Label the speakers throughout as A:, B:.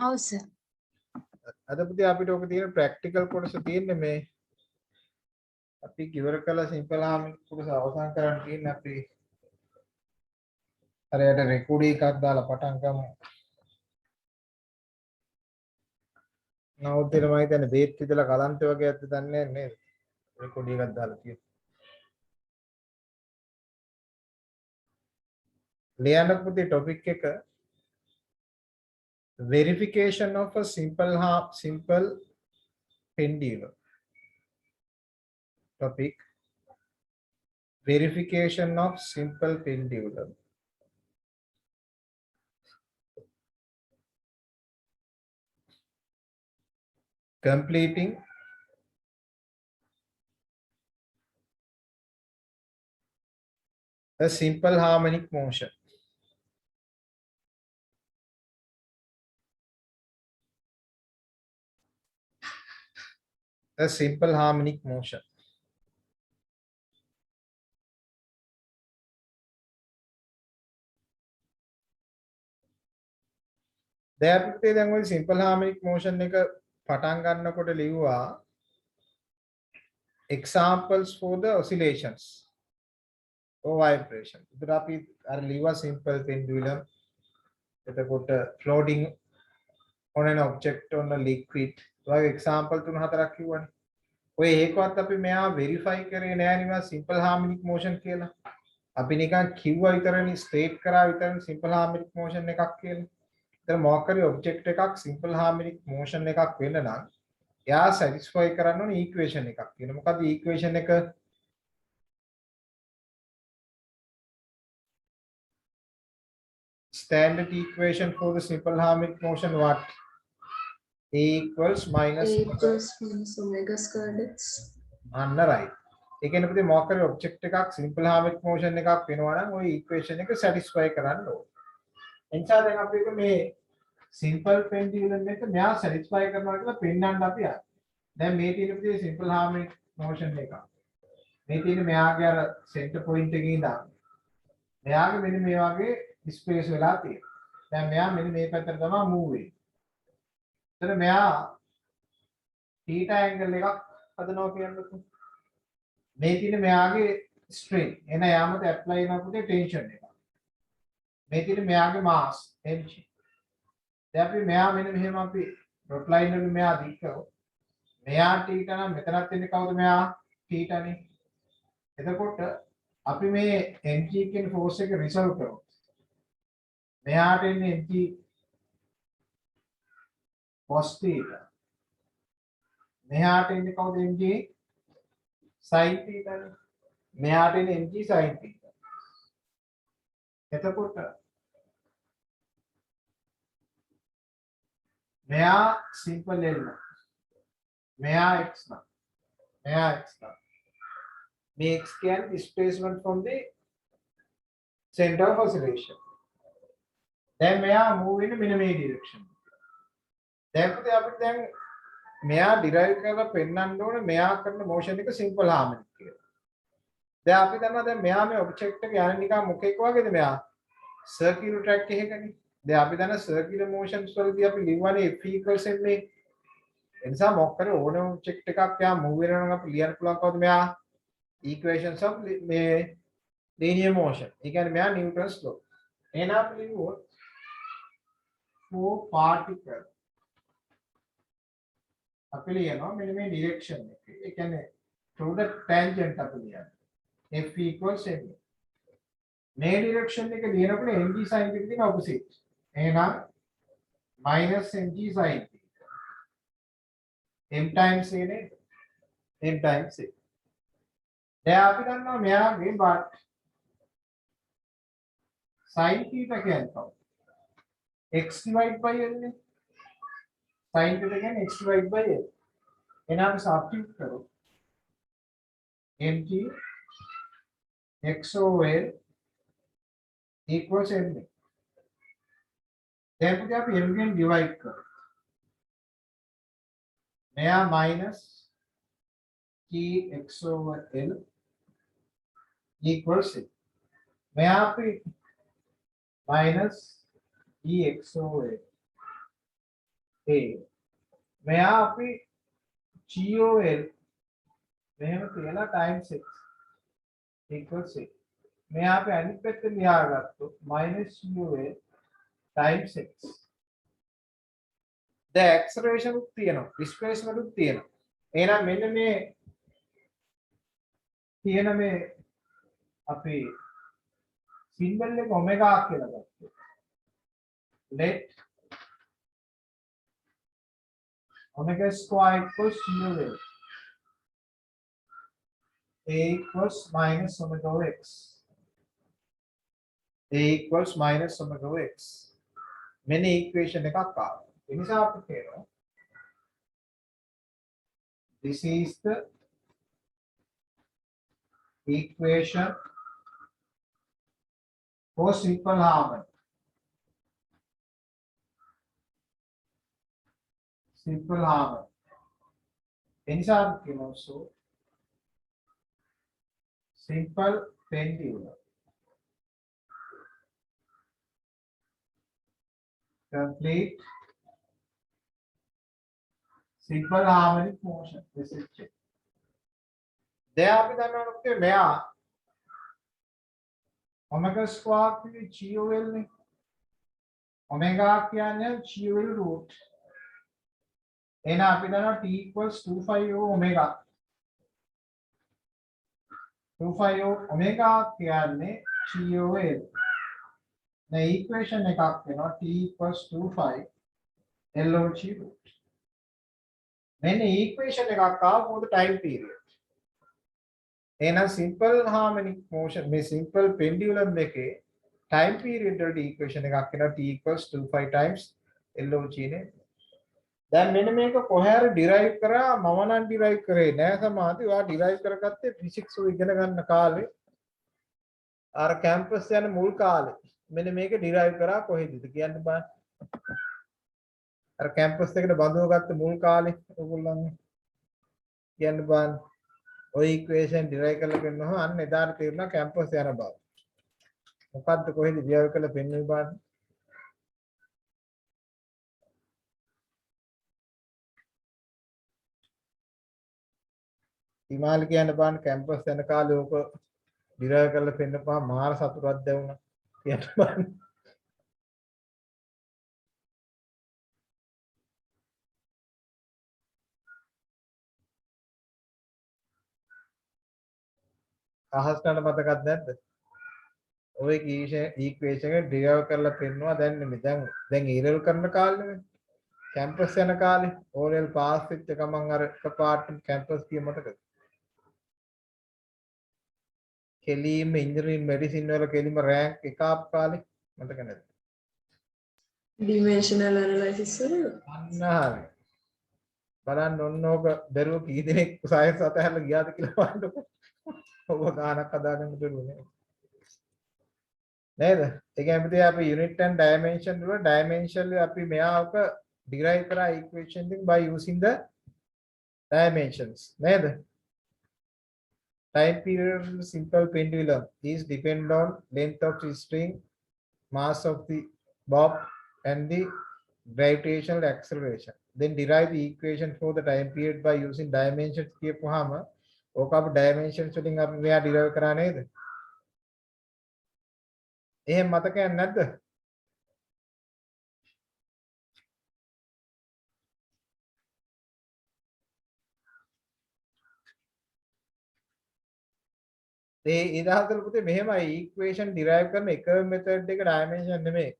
A: ඔව් සර්.
B: අද පුතේ අපිට ඔක තියෙන ප්‍රැක්ටිකල් කොටස තියෙන්නේ මේ අපි ඉවර කළ සිම්පල් හාමින් කොටස අවසන් කරන්න තියෙන්නේ අපි අර යට රෙකෝඩ් එකක් දාලා පටන් ගමු. නවුත් දෙන මම හිතන්නේ බේත් විදලා කලන්ත වගේ ඇත්ත දන්නේ නැහැ නේද? රෙකෝඩ් එකක් දාලා තියෙනවා. ලියන්න පුතේ ටොපික් එක verification of a simple pendulum. Topic verification of simple pendulum. Completing a simple harmonic motion. A simple harmonic motion. දැන් දැන් ওই simple harmonic motion එක පටන් ගන්නකොට ලිව්වා examples for the oscillations or vibration. ඉතින් අපි අර ලිව්වා simple pendulum. එතකොට floating on an object on a liquid. ඔය example 3-4ක් කිව්වනේ. ඔය ඒකවත් අපි මෙයා verify කරේ නෑ නිවා simple harmonic motion කියලා. අපි නිකන් කිව්වා විතරනේ ස්ටේට් කරා විතරනේ simple harmonic motion එකක් කියලා. දැන් මොකක් හරි ඔබ්ජෙක්ට් එකක් simple harmonic motion එකක් වෙන්න නම් එයා satisfy කරන්න ඕනේ equation එකක් කියන. මොකද්ද equation එක? Standard equation for the simple harmonic motion what? A equals minus
C: omega squared x.
B: අන්න right. ඒ කියන්නේ පුතේ මොකක් හරි ඔබ්ජෙක්ට් එකක් simple harmonic motion එකක් වෙනවා නම් ওই equation එක satisfy කරන්න ඕනේ. එනිසා දැන් අපි මේ simple pendulum එක මෙයා satisfy කරනවා කියලා පෙන්නන්න අපි ආ. දැන් මේ තියෙන පුතේ simple harmonic motion එක. මේ තියෙන මෙයාගේ අර center point එකේ ඉඳන් මෙයාගේ මෙන්න මේ වගේ ස්පේස් වෙලා තියෙනවා. දැන් මෙයා මෙන්න මේ පැත්තට තමයි move වෙන්නේ. එතන මෙයා theta angle එකක් හදනවා කියන්නකො. මේ තියෙන මෙයාගේ strain එන යාමත apply වෙන පුතේ tension එක. මේ තියෙන මෙයාගේ mass mg. දැන් අපි මෙයා මෙන්න මෙහෙම අපි dot line වලින් මෙයා දික් කරොත් මෙයා theta නම් මෙතනත් ඉන්නේ කවුද මෙයා theta නේ. එතකොට අපි මේ mg කියන force එක resolve කරොත් මෙයාට එන්නේ mg cos theta. මෙයාට එන්නේ කවුද mg sin theta නේ. මෙයාට එන්නේ mg sin theta. එතකොට මෙයා simple L. මෙයා x නම්. මෙයා x නම්. මේ x කියන්නේ displacement from the center of oscillation. දැන් මෙයා move වෙන්නේ මෙන්න මේ direction. දැන් පුතේ අපිට දැන් මෙයා derive කරලා පෙන්වන්න ඕනේ මෙයා කරන motion එක simple harmonic කියලා. දැන් අපි දන්නවා දැන් මෙයා මේ object එක යන්නේ නිකන් මොකෙක් වගේද මෙයා circular track එකකනේ. දැන් අපි දන්න circular motions වලදී අපි ලියවනේ F equals ma. එනිසා මොකක් කරේ ඕනම object එකක් යා move වෙනවා නම් අපි ලියන්න පුළුවන් කවුද මෙයා equations of මේ linear motion. ඒ කියන්නේ මෙයා Newton's law. එහෙනම් අපි ලියුවොත් for particle අපි ලියනවා මෙන්න මේ direction එක. ඒ කියන්නේ through the tangent අපි ලියනවා. F equals ma. මේ direction එක ලියනකොට mg sin theta කියන opposite. එහෙනම් minus mg sin theta. m times a නේ. m times a. දැන් අපි දන්නවා මෙයාගේ but sin theta කියන්නේ කවුද? x divided by l නේ. sin theta කියන්නේ x divided by l. එහෙනම් අපි substitute කරමු. mg x over l equals m. දැන් පුතේ අපි m ගෙන් divide කරමු. මෙයා minus t x over l equals m. මෙයා අපි minus e x over l A මෙයා අපි GOL මෙහෙම තියලා times x equals 6 මෙයා අපි අනිත් පැත්තට ලියාගත්තොත් -GOL times x දැන් acceleration උත් තියෙනවා displacement උත් තියෙනවා එහෙනම් මෙන්න මේ තියෙන මේ අපි සිම්බල් එක ඔමෙගා කියලා ගත්තා let omega square equals GOL A equals minus omega x. A equals minus omega x. Many equation එකක් ආවා. ඒ නිසා අපි කියනවා this is the equation for simple harmony. Simple harmony. ඒ නිසා අපි කියනවා so simple pendulum complete simple harmonic motion. This is it. දැන් අපි දන්නවනේ මෙයා omega square කියන්නේ GOL නේ. omega කියන්නේ GOL root. එහෙනම් අපි දන්නවා t equals 2 omega. 2 omega කියන්නේ GOL. The equation එකක් වෙනවා t equals 2 log root. මෙන්න equation එකක් ආව for the time period. එහෙනම් simple harmonic motion මේ simple pendulum එකේ time period වලට equation එකක් වෙනවා t equals 2 times log නේ. දැන් මෙන්න මේක කොහේ හරි derive කරා මම නම් derive කරේ නෑ සමාධි. ඔයා derive කරගත්තේ physics ඉගෙන ගන්න කාලේ. අර campus යන මුල් කාලේ. මෙන්න මේක derive කරා කොහෙදද කියන්න බෑ. අර campus එකට බඳව ගත්ත මුල් කාලේ ඔයගොල්ලන්ගේ කියන්න බෑ. ඔය equation derive කරලා පෙන්නනවා අන්න එදාට තේරුණා campus යන බව. මොකද්ද කොහෙද derive කරලා පෙන්වන්නේ බෑ. හිමාල කියන්න බෑ campus යන කාලේ ඕක derive කරලා පෙන්නපුවා මාර සතුටක් දැවුණා කියන්න බෑ. අහස් ගන්න මතකත් නැද්ද? ඔය equation එක derive කරලා පෙන්නුවා දැන් නෙමෙයි දැන් E-level කරන කාලේ නෙමෙයි campus යන කාලේ O-level pass වෙච්ච ගමන් අර එකපාරට campus ගිය මතකද? කෙලිම engineering medicine වල කෙලිම rank එක ආපු කාලේ මතක නැද්ද?
C: dimensional analysis වල
B: අන්න හරි. බලන්න ඔන්න ඕක දරුවෝ කී දෙනෙක් සයන්ස් අතහැරලා ගියාද කියලා බලන්නකො. ඔබ ගානක් හදාගන්න බැරුනේ. නේද? ඒ කියන්නේ අපි unit and dimension වල dimension අපි මෙයාක derive කරා equation එක by using the dimensions. නේද? Time period of simple pendulum is depend on length of the string, mass of the bob and the gravitational acceleration. Then derive the equation for the time period by using dimensions කියපුවාම ඕක අපි dimensions වලින් අපි මෙයා derive කරා නේද? එහෙම මතකයක් නැද්ද? ඒ ඉදහතර පුතේ මෙහෙමයි equation derive කරන එකම method එක dimension නෙමෙයි.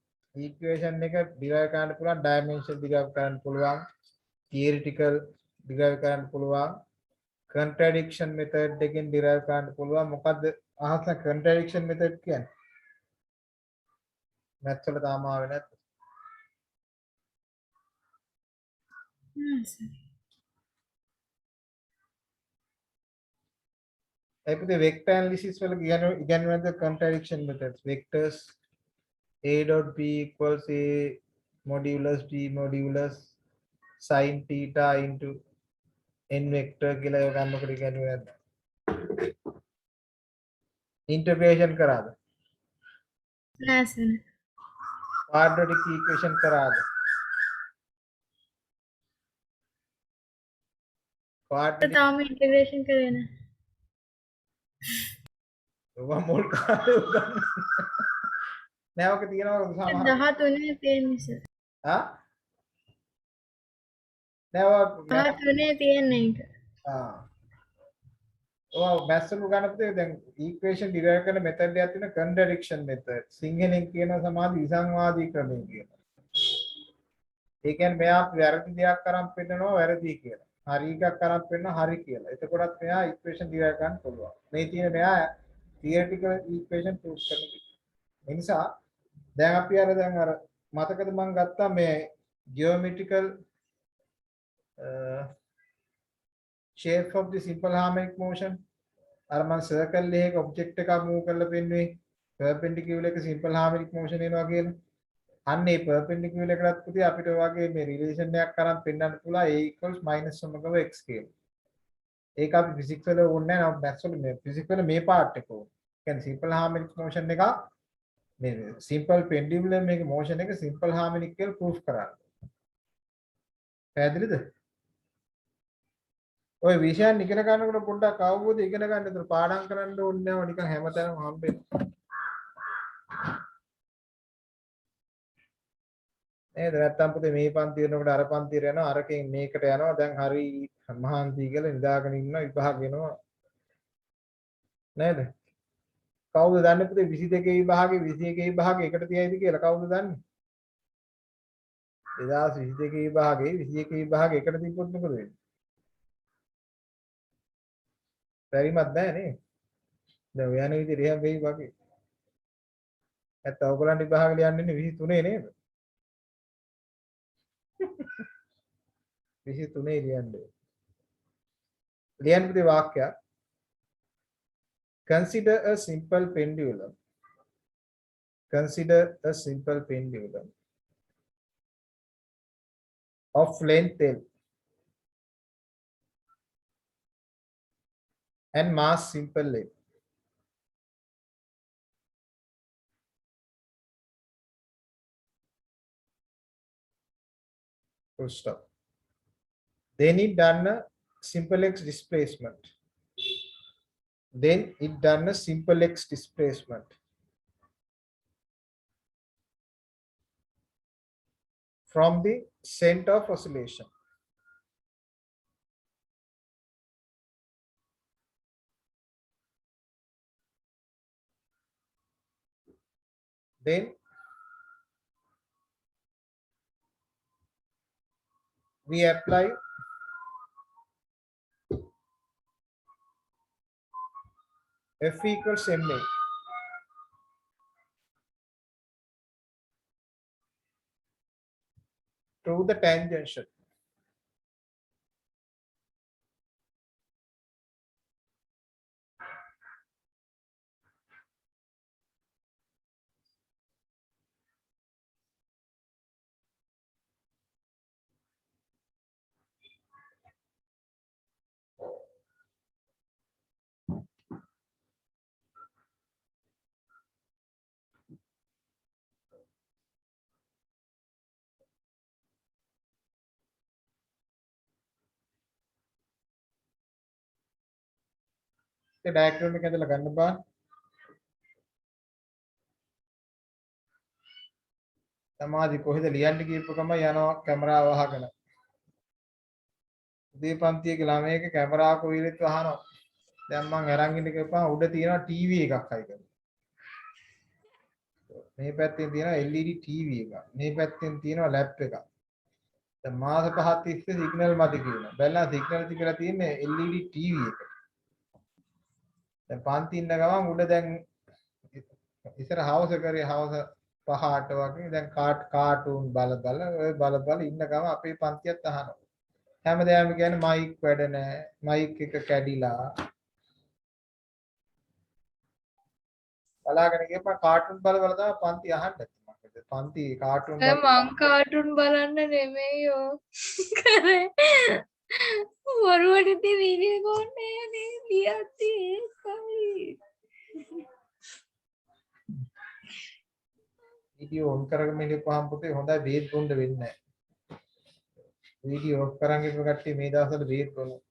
B: equation එක derive කරන්න පුළුවන් dimension derive කරන්න පුළුවන් theoretical derive කරන්න පුළුවන් contradiction method එකෙන් derive කරන්න පුළුවන් මොකද්ද අහස contradiction method කියන්නේ? maths වල තාම ආවේ නැද්ද? ඒකද vector analysis වල ඉගෙනුවද contradiction methods vectors a dot b equals a modulus b modulus sin theta into n vector කියලා ඒක ගන්නකොට ඉගෙනුවේ නැද්ද? integration කරාද?
A: නෑ සර්.
B: quadratic equation කරාද? පාට්
A: තාම ඉන්ටිග්‍රේෂන් කරේ නැහැ.
B: ඔබ මුල් කාලේ උගන්න නෑ ඔක තියෙනවා සමහර
A: 13 තියෙන්නේ සර්.
B: ආ නෑ ඔය
A: 13 තියෙන්නේ ඒක.
B: ඔය මැත්ස් වල උගන්නපතේ දැන් ඉක්වේෂන් ඩිරයිව් කරන මෙතඩ් එකක් තියෙන කන්ට්‍රඩික්ෂන් මෙතඩ්. සිංහලෙන් කියන සමාධි විසංවාදී ක්‍රමය කියලා. ඒ කියන්නේ මෙයා වැරදි දෙයක් කරන් පෙන්නනවා වැරදි කියලා. හරි එකක් කරන් පෙන්නනවා හරි කියලා. එතකොටත් මෙයා ඉක්වේෂන් ඩිරයිව් ගන්න පුළුවන්. මේ තියෙන මෙයා theoretical equation proof කරන එක. ඒ නිසා දැන් අපි දැන් මතකද මම ගත්තා මේ geometrical shape of the simple harmonic motion අර මම circle එකක object එකක් move කරලා පෙන්නුවේ perpendicular එක simple harmonic motion එනවා කියලා. අන්න ඒ perpendicular එකකට පුතේ අපිට ඔය වගේ මේ relation එකක් කරන් පෙන්වන්න පුළුවන් a equals minus omega x කියලා. ඒක අපි physics වල ඕනේ නැහැ. නමුත් maths වල මේ physics වල මේ part එක ඕනේ. කියන්නේ simple harmonic motion එක මේ simple pendulum එකේ motion එක simple harmonic කියලා proof කරන්න. පැහැදිලිද? ඔය විෂයන් ඉගෙන ගන්නකොට පොඩ්ඩක් අවබෝධය ඉගෙන ගන්න. ඒතර පාඩම් කරන්න ඕනේ නැව නිකන් හැමතැනම හම්බෙන්න. නේද? නැත්තම් පුතේ මේ පන්ති වෙනකොට අර පන්තියට යනවා, අරකින් මේකට යනවා. දැන් හරි මහන්සි කියලා නිදාගෙන ඉන්නවා විභාග වෙනවා. නේද? කවුද දන්නේ පුතේ 22 විභාගේ 21 විභාගේ එකට තියයිද කියලා කවුද දන්නේ? 2022 විභාගේ 21 විභාගේ එකට තිබ්බොත් මොකද වෙන්නේ? පරිමත් නැහැ නේ. දැන් ඔය යන විදිහට එහෙම වෙයි වගේ. නැත්නම් ඔයගොල්ලන් විභාග ලියන්නේ 23 නේද? 23 ලියන්නේ. ලියන්න පුතේ වාක්‍යයක්. Consider a simple pendulum. Consider a simple pendulum of length L and mass simple L. Full stop. Then it done a simple x displacement. Then it done a simple x displacement from the center of oscillation. Then we apply F equals ma to the tangential. The diagram එක ඇදලා ගන්න බා. සමාධි කොහෙද ලියන්න කියපු ගම යනවා කැමරාව වහගෙන. දීපන්තියේ ළමයක කැමරාව කොයිලෙත් වහනවා. දැන් මං අරන් ඉන්න ගිහපුවා උඩ තියෙනවා ටීවී එකක් අයිකන. මේ පැත්තෙන් තියෙනවා LED ටීවී එකක්. මේ පැත්තෙන් තියෙනවා ලැප් එකක්. දැන් මාස 5ක් තිස්සේ සිග්නල් මත කියනවා. බැලලා සිග්නල් තිබිලා තියෙන්නේ LED ටීවී එක. දැන් පන්ති ඉන්න ගමන් උඩ දැන් ඉතර හවස කරේ හවස 5ට වගේ දැන් කාටුන් බල ඉන්න ගම අපේ පන්තියත් අහනවා. හැමදාම කියන්නේ මයික් වැඩ නැහැ. මයික් එක කැඩිලා. බලාගෙන ගියපන් කාටුන් බල තමයි පන්ති අහන්න. පන්ති කාටුන්
C: මං කාටුන් බලන්න නෙමෙයියෝ කරේ. වරුවට ඉතින් වීඩියෝ ගොන්නේ නේ ලියද්දි ඒකයි.
B: වීඩියෝ ඔන් කරගෙන ඉඳපුවාම පුතේ හොඳයි බේත් බොන්න වෙන්නේ නැහැ. වීඩියෝ ඔෆ් කරන් ඉන්න කට්ටිය මේ දවස්වල බේත් බොනවා.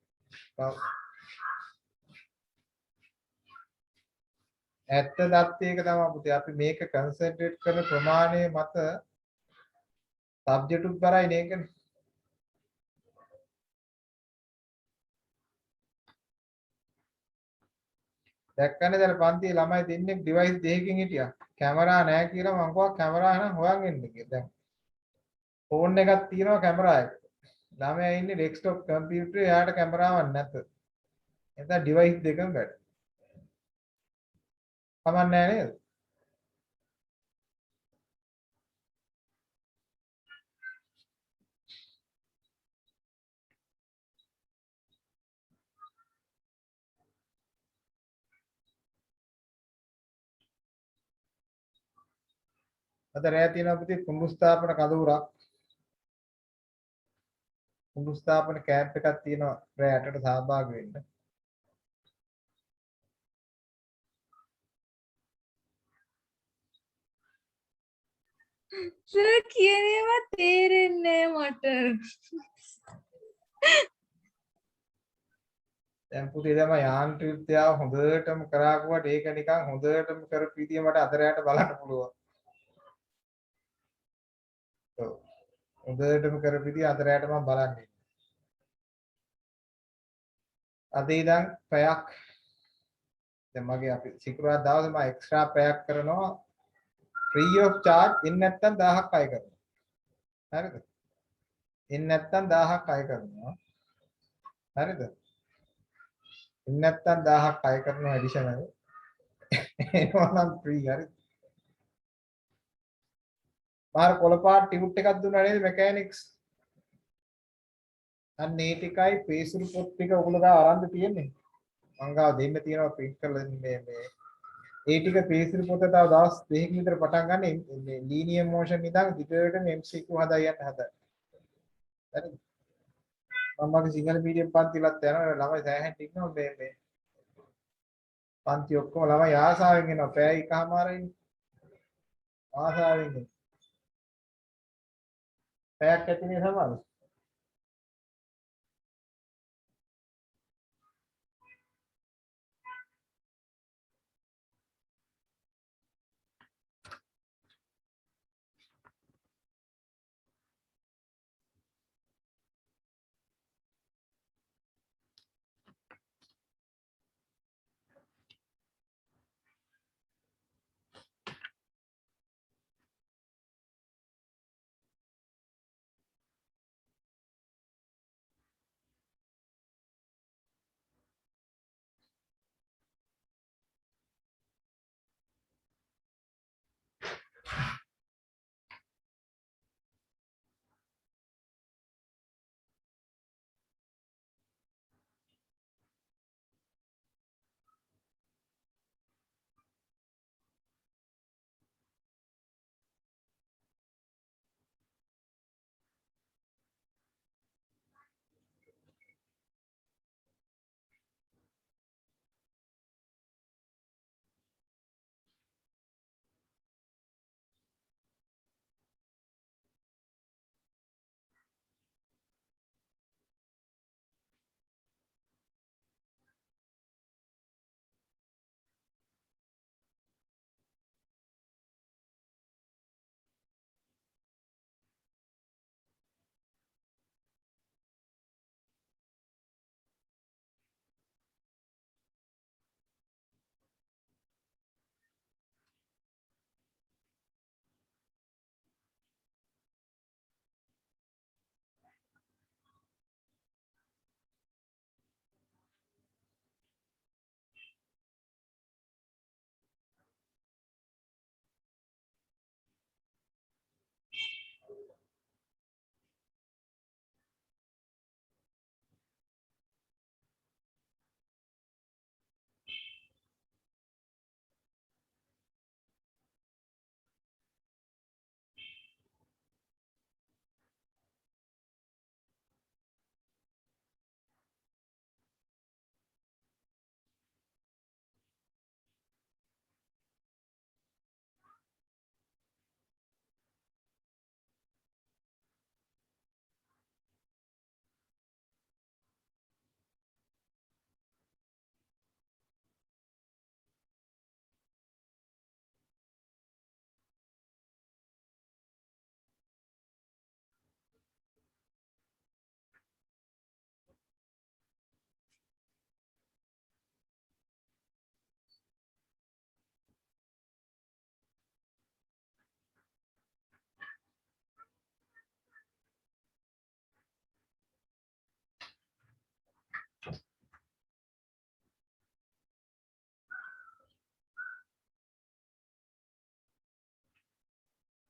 B: ඇත්ත දත්තේ එක තමයි පුතේ අපි මේක කන්සන්ට්‍රේට් කරන ප්‍රමාණය මත සබ්ජෙක්ට් උත් බරයි නේකනේ. දැක්කනේ දැන් පන්තියේ ළමයි දෙන්නෙක් ඩිවයිස් දෙකකින් හිටියා. කැමරා නැහැ කියලා මම කිව්වා කැමරා එහෙනම් හොයන් එන්න කියලා. දැන් ෆෝන් එකක් තියෙනවා කැමරා එක. ළමයා ඉන්නේ ඩෙස්ක්ටොප් කම්පියුටරේ එයාට කැමරාවක් නැත. එතන ඩිවයිස් දෙකම වැඩ. කමක් නැහැ නේද? අද රැය තියෙනවා පුතේ කුණු ස්ථාපන කඳවුරක්. කුණු ස්ථාපන කැම්ප් එකක් තියෙනවා රැය 8ට සහභාගී වෙන්න.
C: සර් කියන ඒවා තේරෙන්නේ මට.
B: දැන් පුතේ දැන් මම යාන්ත්‍රික විද්‍යාව හොඳටම කරාකුවට ඒක නිකන් හොඳටම කරපු විදිය මට අද රැයට බලන්න පුළුවන්. ඔව්. හොඳටම කරපු විදිය අද රැයට මම බලන්නේ. අද ඉඳන් පැයක් දැන් මගේ අපි සිකුරාදා දවසේ මම එක්ස්ට්‍රා පැයක් කරනවා free of charge ඉන්න නැත්තම් 1000ක් අය කරනවා. හරිද? ඉන්න නැත්තම් 1000ක් අය කරනවා. හරිද? ඉන්න නැත්තම් 1000ක් අය කරනවා ඇඩිෂනල්. ඒනවා නම් free හරිද? මාර කොළපාට ටියුට් එකක් දුන්නා නේද මෙකැනික්ස්? අන්න ඒ ටිකයි පේසුරු පොත් ටික ඔයගොල්ලෝ ගාව අරන් තියෙන්නේ. මං ගාව දෙන්න තියෙනවා print කරලා මේ ඒ ටික පේසුරු පොත තව දවස් දෙකකින් විතර පටන් ගන්න මේ linear motion ඉඳන් දිගටම MCQ හදා යන්න හදා. හරිද? මම මගේ සිංහල මීඩියම් පන්තිලත් යනවා ළමයි සෑහෙන්න ඉන්නවා මේ පන්ති ඔක්කොම ළමයි ආසාවෙන් එනවා පැය එකමාරයි ආසාවෙන් එනවා. පැයක් ඇතිනේ සමහර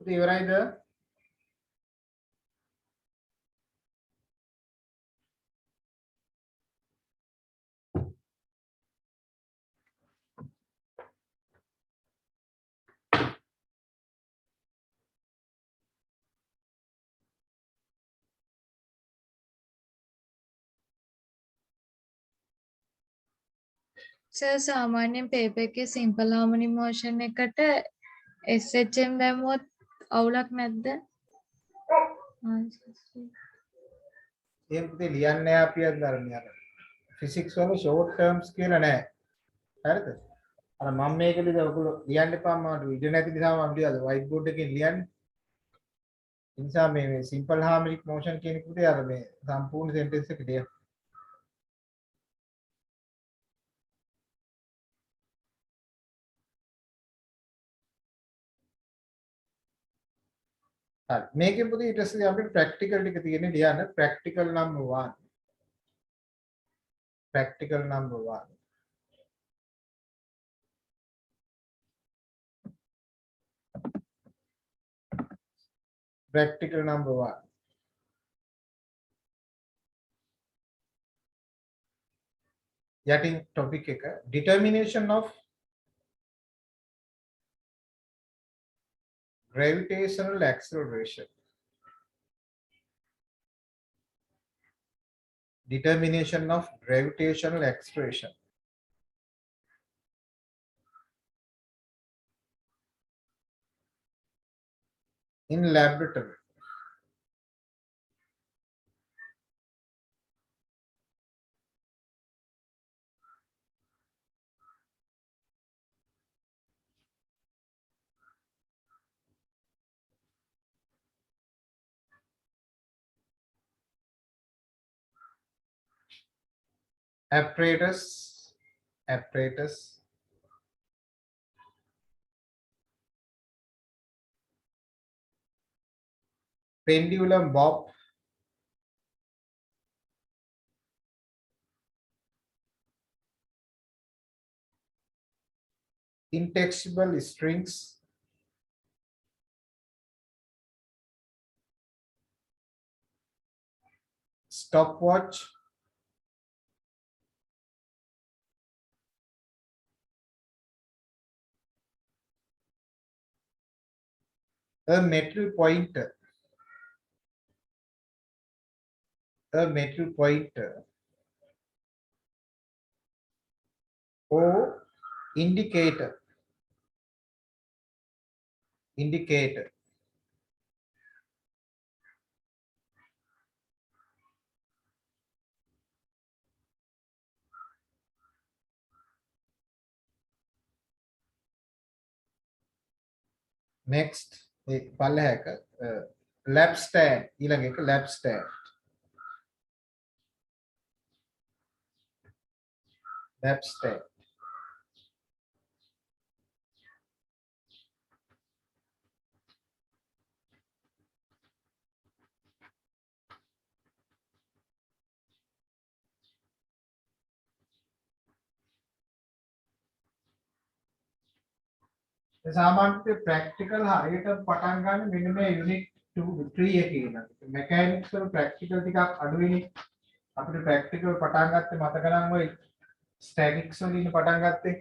B: පුතේ ඉවරයිද?
C: සර් සාමාන්‍යයෙන් පේපර් එකේ සිම්පල් හාමනි මෝෂන් එකට SHM දැම්මොත් අවුලක් නැද්ද?
B: එහෙනම් පුතේ ලියන්නේ අපි අද ධර්මය අර ෆිසික්ස් වල ෂෝට් ටර්ම්ස් කියලා නැහැ. හරිද? අර මම මේකෙදිද ඔයගොල්ලෝ ලියන්න එපා මම ඉඩ නැති නිසා මම ලියලා වයිට් බෝඩ් එකකින් ලියන්නේ. ඒ නිසා මේ සිම්පල් හාමනික් මෝෂන් කියන එක පුතේ අර මේ සම්පූර්ණ සෙන්ටෙන්ස් එක ලියන්න. හරි මේකෙන් පුතේ ඊට පස්සේ අපිට ප්‍රැක්ටිකල් ටික තියෙන්නේ ලියන්න practical number 1 practical number 1 practical number 1 යටින් topic එක determination of gravitational acceleration determination of gravitational acceleration in laboratory. apparatus pendulum bob intextable strings stopwatch a metal pointer or indicator next පල්ලෙහාක lap stand ඊළඟ එක lap stand සාමාන්‍යයෙන් practical හරියට පටන් ගන්න මෙන්න මේ යුනිට් 2 3 එකේ ඉඳන් මෙකැනික්ස් වල ප්‍රැක්ටිකල් ටිකක් අඩුයිනේ අපිට ප්‍රැක්ටිකල් පටන් ගත්තේ මතක නම් ඔය ස්ටැටික්ස් වලින් පටන් ගත්තේ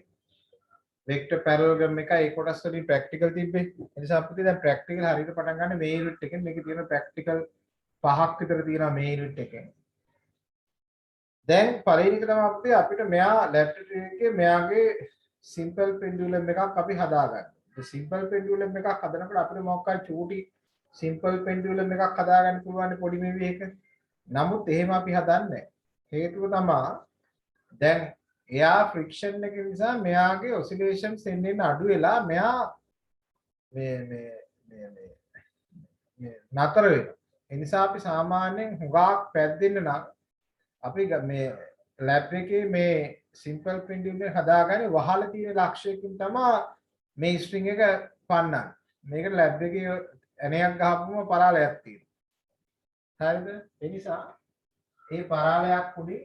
B: වෙක්ටර් පැරලෝග්‍රෑම් එක ඒ කොටස් වලින් ප්‍රැක්ටිකල් තිබ්බේ ඒ නිසා අපිට දැන් ප්‍රැක්ටිකල් හරියට පටන් ගන්න මේ යුනිට් එකෙන් මේකේ තියෙන ප්‍රැක්ටිකල් 5ක් විතර තියෙනවා මේ යුනිට් එකෙන් දැන් පළවෙනි එක තමයි අපිට මෙයා ලැබොරටරි එකේ මෙයාගේ සිම්පල් පෙන්ඩියුලම් එකක් අපි හදාගන්න. සිම්පල් පෙන්ඩියුලම් එකක් හදනකොට අපිට මොකක් හරි චූටි සිම්පල් පෙන්ඩියුලම් එකක් හදාගන්න පුළුවන් පොඩි මේවි එක. නමුත් එහෙම අපි හදන්නේ නැහැ. හේතුව තමයි දැන් එයා ෆ්‍රික්ෂන් එක නිසා මෙයාගේ ඔසිලේෂන්ස් එන්නේ අඩු වෙලා මෙයා මේ නතර වෙනවා. ඒ නිසා අපි සාමාන්‍යයෙන් හුඟක් පැද්දෙන්න නම් අපි මේ ලැබ් එකේ මේ සිම්පල් පෙන්ඩියුලම් එක හදාගන්නේ වහලා තියෙන ලක්ෂයකින් තමයි මේ ස්ට්‍රින්ග් එක පන්නන්නේ. මේකට ලැබ් එකේ ඇණයක් ගහපුවම පරාලයක් තියෙනවා. හරිද? ඒ නිසා මේ පරාලයක් උඩින්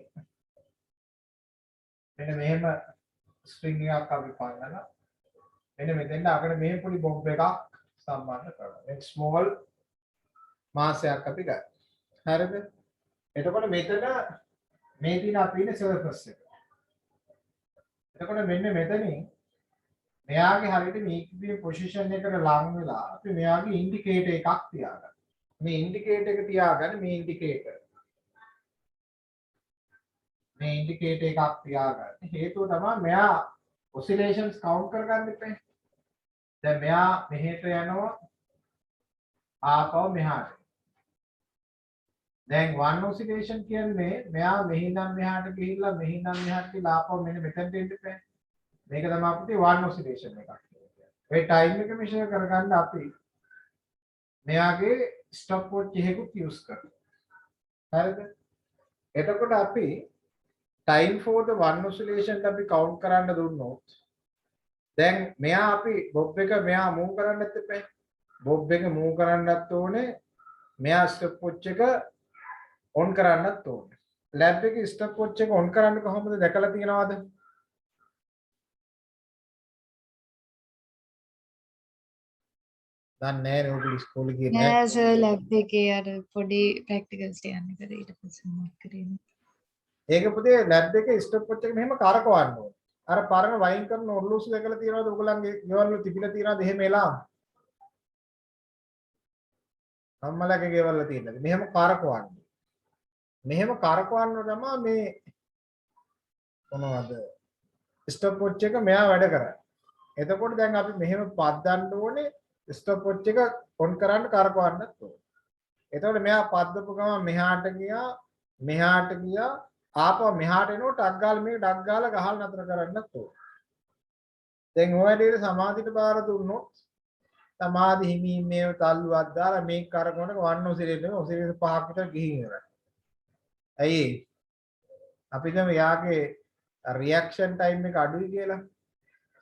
B: මෙන්න මෙහෙම ස්ට්‍රින්ග් එකක් අපි පන්නලා මෙන්න මෙතෙන්ට අකට මේ පොඩි බොබ් එකක් සම්බන්ධ කරනවා. ස්මෝල් මාසයක් අපි ගන්න. හරිද? එතකොට මෙතන මේ තියෙන අපි ඉන්නේ සර්ෆස් එක. එතකොට මෙන්න මෙතනින් මෙයාගේ හරියට මේකේ පොසිෂන් එකට ලං වෙලා අපි මෙයාගේ ඉන්ඩිකේටර් එකක් තියාගන්න. මේ ඉන්ඩිකේටර් එක තියාගන්න මේ ඉන්ඩිකේටර්. මේ ඉන්ඩිකේටර් එකක් තියාගන්න. හේතුව තමයි මෙයා ඔසිලේෂන්ස් කවුන්ට් කරගන්න ඉන්නේ. දැන් මෙයා මෙහෙට යනවා ආපහු මෙහාට. දැන් වන් ඔසිලේෂන් කියන්නේ මෙයා මෙහිඳන් මෙහාට ගිහිල්ලා මෙහිඳන් මෙහාට ගිහලා ආපහු මෙන්න මෙතනට එන්න බෑ. මේක තමයි අපිට වන් ඔසිලේෂන් එකක් කියන්නේ. ඒ ටයිම් එක මෙෂර් කරගන්න අපි මෙයාගේ ස්ටොප් වොච් එකකුත් යූස් කරනවා. හරිද? එතකොට අපි time for the one oscillation අපි count කරන්න දුන්නොත් දැන් මෙයා අපි bob එක මෙයා move කරන්නත් එපා. bob එක move කරන්නත් ඕනේ. මෙයා stop watch එක on කරන්නත් ඕනේ. lab එකේ stop watch එක on කරන්න කොහොමද දැකලා තියෙනවද? දන්නේ නැහැ නේ ඔබ ඉස්කෝලේ ගියේ
C: නෑ
B: නැහැ.
C: සර් ලැබ් එකේ අර පොඩි ප්‍රැක්ටිකල්ස් ටික යන්න කරේ ඊට පස්සේ මොකක් කරේ නෑ.
B: ඒක පුතේ ලැබ් එකේ ස්ටොප් වොච් එක මෙහෙම කරකවන්න ඕනේ. අර පරණ වයින් කරන ඔරලෝසු දැකලා තියෙනවද? ඔයගොල්ලන්ගේ ගෙවල් වල තිබිලා තියෙනවද එහෙම එලාම? අම්මලාගේ ගෙවල් වල තියෙනද? මෙහෙම කරකවන්න. මෙහෙම කරකවන්න තමයි මේ මොනවද? ස්ටොප් වොච් එක මෙයා වැඩ කරන්නේ. එතකොට දැන් අපි මෙහෙම පද්දන්න ඕනේ ස්ටොප් වොච් එක ඔන් කරන්න කරකවන්නත් ඕනේ. එතකොට මෙයා පද්දපු ගමන් මෙහාට ගියා ආපහු මෙහාට එනකොට ටක් ගාලා මේක ටක් ගාලා ගහලා නතර කරන්නත් ඕන. දැන් ඔය විදිහට සමාධියට බාර දුන්නොත් සමාධි හිමින් මේව තල්ලුවක් දාලා මේක කරකවනක වන්න ඔසිලේටර් ඔසිලේටර් පහක් විතර ගිහින් ඉවරයි. ඇයි අපි දැන් යාගේ රියැක්ෂන් ටයිම් එක අඩුයි කියලා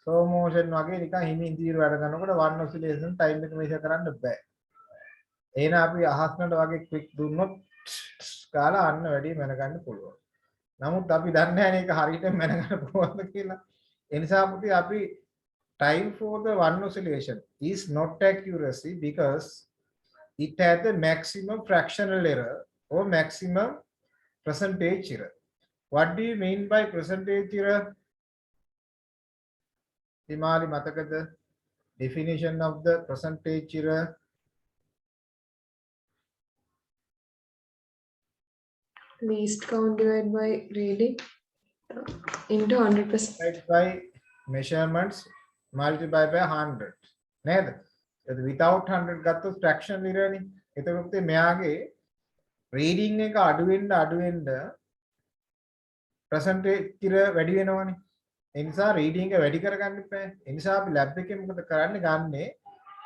B: ස්ලෝ මෝෂන් වගේ නිකන් හිමින් තීරු වැඩ කරනකොට වන්න ඔසිලේෂන් ටයිම් එක මෙෂර් කරන්න බෑ. එහෙනම් අපි අහස්නට වගේ ක්වික් දුන්නොත් කාලා අන්න වැඩි මැනගන්න පුළුවන්. නමුත් අපි දන්නේ නැහැ මේක හරියට මැනගන්න පුළුවන්ද කියලා. ඒ නිසා අපි time for the one oscillation is not accuracy because it has the maximum fractional error or maximum percentage error. What do you mean by percentage error? Himali matakada definition of the percentage error.
D: Least count divided by reading into 100%.
B: Divided by measurements multiplied by 100. නේද? ඒක without 100 ගත්තොත් fraction error නේ. එතකොට මෙයාගේ reading එක අඩු වෙන්න percentage error වැඩි වෙනවනේ. ඒ නිසා reading එක වැඩි කරගන්න එපා. ඒ නිසා අපි lab එකේ මොකද කරන්නේ? ගන්නේ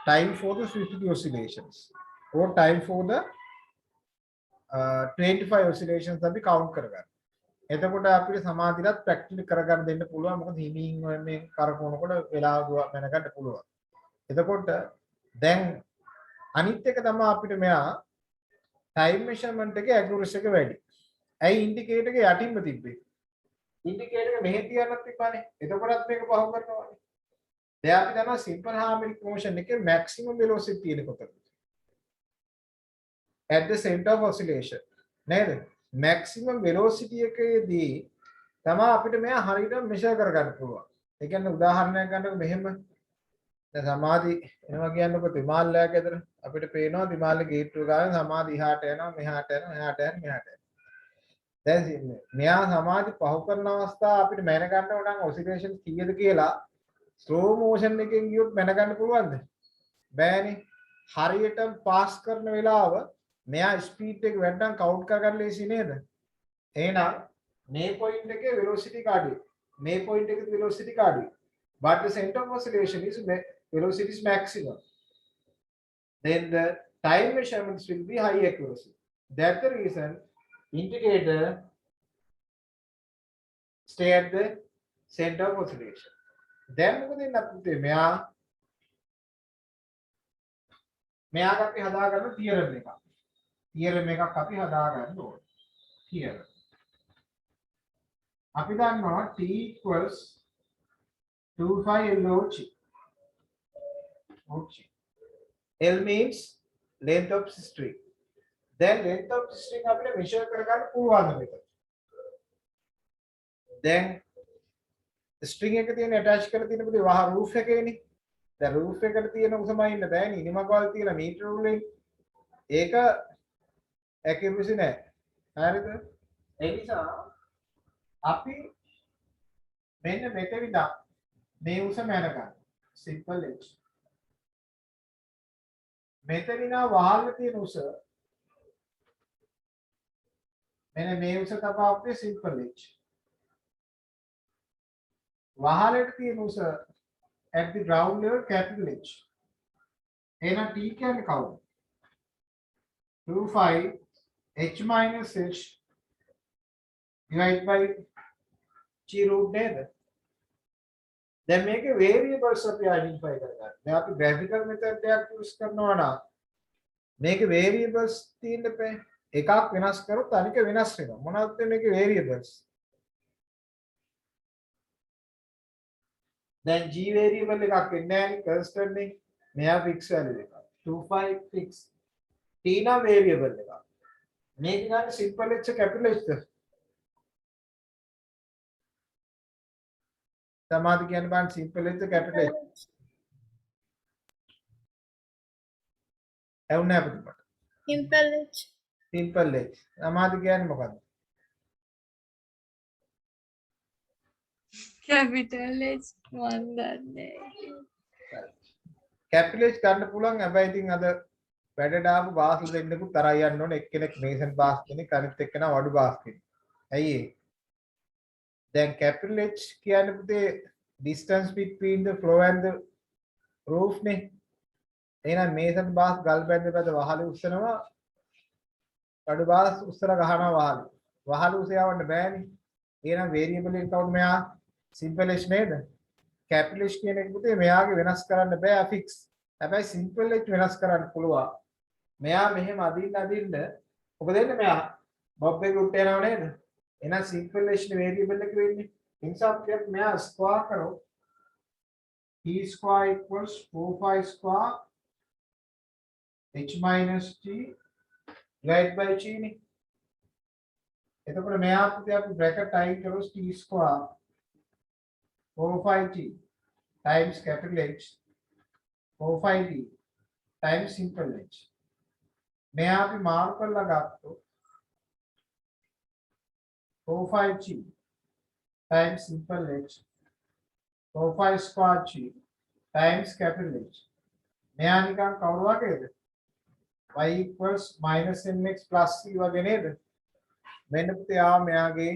B: time for the 50 oscillations or time for the 25 oscillations අපි count කරගන්න. එතකොට අපිට සමාධියත් ප්‍රැක්ටිස් කරගන්න දෙන්න පුළුවන්. මොකද හිමින් මේ කරකවනකොට වෙලාව මැනගන්න පුළුවන්. එතකොට දැන් අනිත් එක තමයි අපිට මෙයා time measurement එකේ accuracy එක වැඩි. ඇයි ඉන්ඩිකේටර් එක යටින්ම තිබ්බේ? ඉන්ඩිකේටර් එක මෙහෙ තියන්නත් එපානේ. එතකොටත් මේක පහු කරනවානේ. දැන් අපි දන්නවා simple harmonic motion එකේ maximum velocity තියෙන කොතනද? At the center of oscillation. නේද? maximum velocity එකේදී තමයි අපිට මෙයා හරියට මෙෂර් කරගන්න පුළුවන්. ඒ කියන්නේ උදාහරණයක් ගන්නකො මෙහෙම දැන් සමාධි එනවා කියන්නකො විමානලයක් ඇතර අපිට පේනවා විමානලේ ගේට්ටුව ගාන සමාධි එහාට යනවා මෙහාට යනවා එහාට යනවා මෙහාට යනවා. දැන් මෙයා සමාධි පහු කරන අවස්ථාව අපිට මැන ගන්න ඕන නම් ඔසිලේෂන් කීයද කියලා ස්ලෝ මෝෂන් එකෙන් ගියොත් මැන ගන්න පුළුවන්ද? බෑනේ. හරියට පාස් කරන වෙලාව මෙයා ස්පීඩ් එක වැඩනම් කවුන්ට් කරගන්න ලේසි නේද? එහෙනම් මේ පොයින්ට් එකේ velocity කාඩුයි. මේ පොයින්ට් එකේ velocity කාඩුයි. But the center of oscillation is velocity is maximum. Then the time measurements will be high accuracy. That's the reason indicator stay at the center of oscillation. Then මොකද වෙන්නේ අපිට මෙයා අපි හදාගන්න theorem එකක්. theorem එකක් අපි හදාගන්න ඕනේ. theorem. අපි දන්නවා T equals 2 phi LOC. L means length of string. Then length of string අපිට measure කරගන්න පුළුවන් මේක. Then string එක තියෙන attach කරලා තියෙන පුතේ වහ roof එකේනේ. දැන් roof එකට තියෙන උසමයි ඉන්න බෑනේ. ඉනිමකවල් තියෙන meter rule එක. ඒක accuracy නෑ. හරිද? ඒ නිසා අපි මෙන්න මෙතන ඉඳන් මේ උස මැනගන්න. simple h. මෙතන ඉඳන් වහල්ල තියෙන උස මෙන්න මේ උස තමයි අපේ simple h. වහලට තියෙන උස at the ground level capital H. එහෙනම් t කියන්නේ කවුද? 25 h minus h divided by g root නේද? දැන් මේකේ variables අපි identify කරගන්න. දැන් අපි graphical method එකක් use කරනවා නම් මේකේ variables තියෙන්න බෑ. එකක් වෙනස් කරොත් අනික වෙනස් වෙනවා. මොනවද මේකේ variables? then g variable එකක් එන්නේ නැහැ constant නේ. මෙයා fix value එකක්. 25 fix. t නම් variable එකක්. මේක ගන්න simple h capital h. සමාධි කියන්න බෑ simple h capital h. එවුනේ අපිට.
A: simple h.
B: simple h. සමාධි කියන්නේ මොකද්ද?
C: capital H මන් දන්නේ.
B: capital H ගන්න පුළුවන්. හැබැයි ඉතින් අද වැඩට ආපු බාස්ල දෙන්නෙකුත් තරයි යන්න ඕනේ. එක්කෙනෙක් මේසන් බාස් කෙනෙක් අනිත් එක්කෙනා වඩු බාස් කෙනෙක්. ඇයි ඒ? දැන් capital H කියන්නේ පුතේ distance between the floor and the roof නේ. එහෙනම් මේසන් බාස් ගල් බැඳ බැඳ වහලේ උස්සනවා. වඩු බාස් උස්සලා ගහනවා වහලේ. වහලේ උස යවන්න බෑනේ. එහෙනම් variable එක කවුද මෙයා? simple h නේද? capital H කියන එක පුතේ මෙයාගේ වෙනස් කරන්න බෑ affix. හැබැයි simple h වෙනස් කරන්න පුළුවන්. මෙයා මෙහෙම අදින්න මොකද වෙන්නේ මෙයා බොබ් එක උට යනවා නේද? එහෙනම් simple h නේ variable එක වෙන්නේ. ඒ නිසා අපිට මෙයා square කරොත් t square equals 4 square h minus t divided by g නේ. එතකොට මෙයා පුතේ අපි bracket type කරොත් t square 4 t times capital H 4 t times simple h. මෙයා අපි මාරු කරලා ගත්තොත් 4 t times simple h 4 square t times capital H. මෙයා නිකන් කවුරු වගේද? y equals minus mx plus c වගේ නේද? මෙන්න පුතේ මෙයාගේ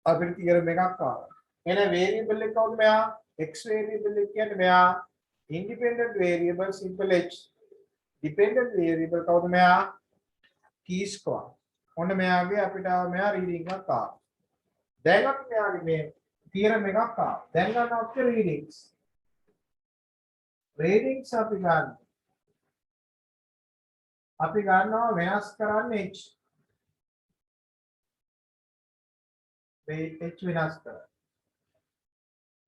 B: අපිට තියරම් එකක් ආවා. එහෙනම් variable එක කවුද මෙයා? x variable එක කියන්නේ මෙයා independent variable simple h. dependent variable කවුද මෙයා? t square. ඔන්න මෙයාගේ අපිට මෙයා reading එකක් ආවා. දැන් අපි මෙයාගේ මේ තියරම් එකක් ආවා. දැන් ගන්න අපේ readings. readings අපි ගන්නවා වෙනස් කරන්න h. h වෙනස් කරන්න.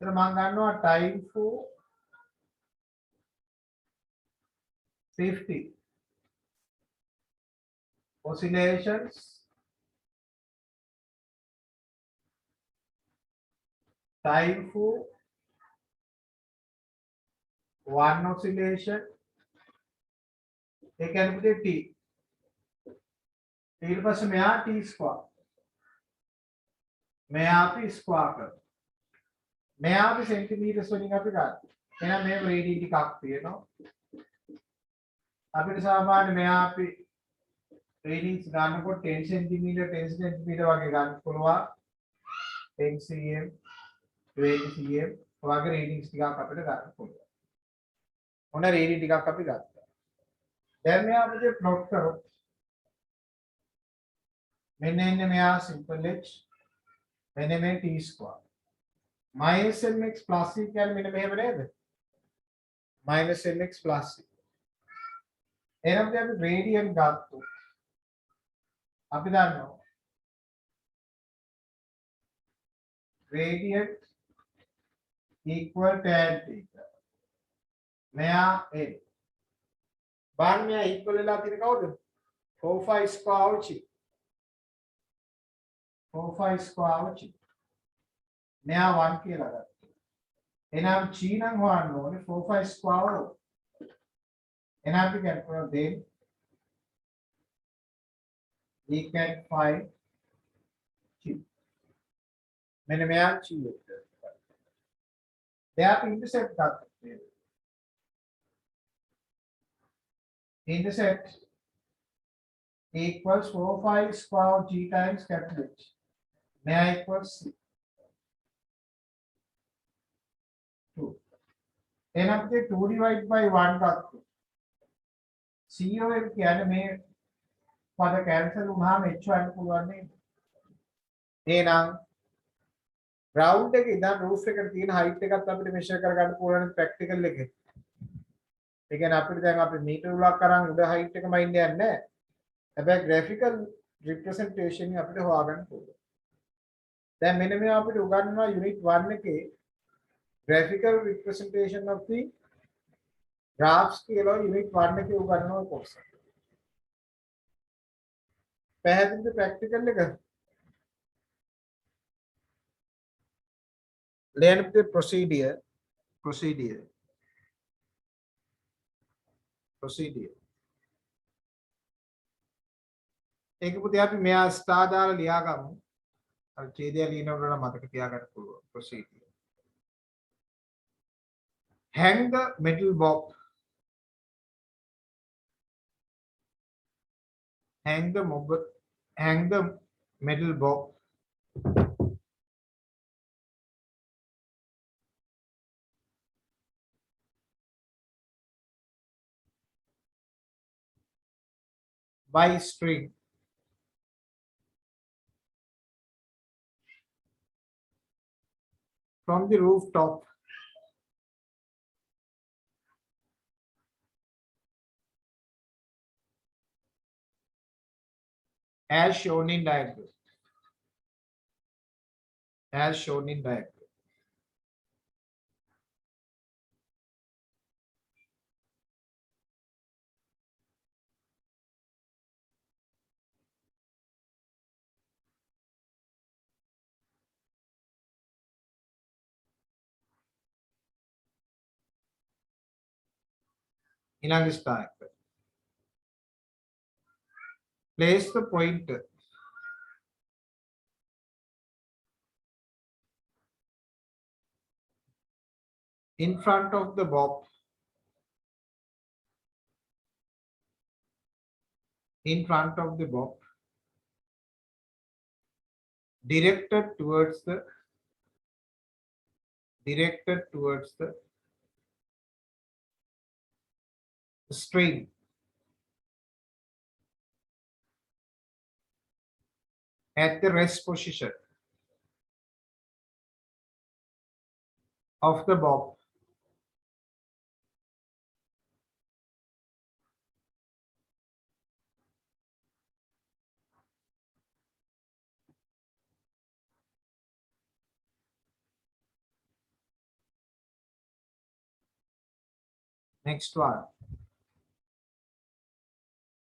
B: එතන මම ගන්නවා time for 50 oscillations time for 1 oscillation ඒ කියන්නේ පුතේ t ඊට පස්සේ මෙයා t square මෙයා අපි square කරමු මෙයා අපි සෙන්ටිමීටර්ස් වලින් අපි ගන්න. එහෙනම් මේ රේඩියන් ටිකක් තියෙනවා. අපිට සාමාන්‍ය මෙයා අපි රේඩියන්ස් ගන්නකොට 10 සෙන්ටිමීටර් 10 සෙන්ටිමීටර් වගේ ගන්න පුළුවන්. 10 cm 20 cm වගේ රේඩියන්ස් ටිකක් අපිට ගන්න පුළුවන්. මොන රේඩියන් ටිකක් අපි ගත්තා. දැන් මෙයා අපිට ප්ලොට් කරොත් මෙන්න එන්නේ මෙයා simple h මෙන්න මේ t square minus mx plus c කියන්නේ මෙන්න මෙහෙම නේද? minus mx plus c. එහෙනම් අපි රේඩියන් ගත්තොත් අපි දන්නවා radian equal tan theta. මෙයා a බලන්න මෙයා equal වෙලා තියෙන කවුද? 4 5 square අවචි. 4 5 square අවචි. මෙයා 1 කියලා ගත්තා. එහෙනම් g නම් හොයන්න ඕනේ 4 5 square වල. එහෙනම් අපි කරනවා then we can find g. මෙන්න මෙයා g එක. දැන් අපි intercept ගත්තා. Intercept equals 4 5 square g times capital H. May equals 2. Then up to 2 divided by 1 got CO කියන්නේ මේ පද cancel වුණාම H වන්න පුළුවන් නේද? එහෙනම් ground එකේ ඉඳන් roof එකට තියෙන height එකත් අපිට measure කරගන්න පුළුවන් practical එකේ. ඒ කියන්නේ අපිට දැන් අපි මීටර උලක් අරන් උඩ height එකම ඉන්න යන්නේ නැහැ. හැබැයි graphical representation එක අපිට හොයාගන්න පුළුවන්. දැන් මෙන්න මේවා අපිට උගන්වනවා unit 1 එකේ graphical representation of the graphs කියලා unit 1 එකේ උගන්වන course එක. පැහැදිලිද practical එක? Learn the procedure. ඒක පුතේ අපි මෙයා ස්ටාර් දාලා ලියා ගමු. අර ඡේදය ලියනකොට නම් මතක තියාගන්න පුළුවන් procedure. Hang the metal box. Hang the metal box by string from the rooftop as shown in diagram. ඊළඟ ස්ටාර් එක. Place the pointer in front of the box directed towards the string at the rest position of the box. Next one.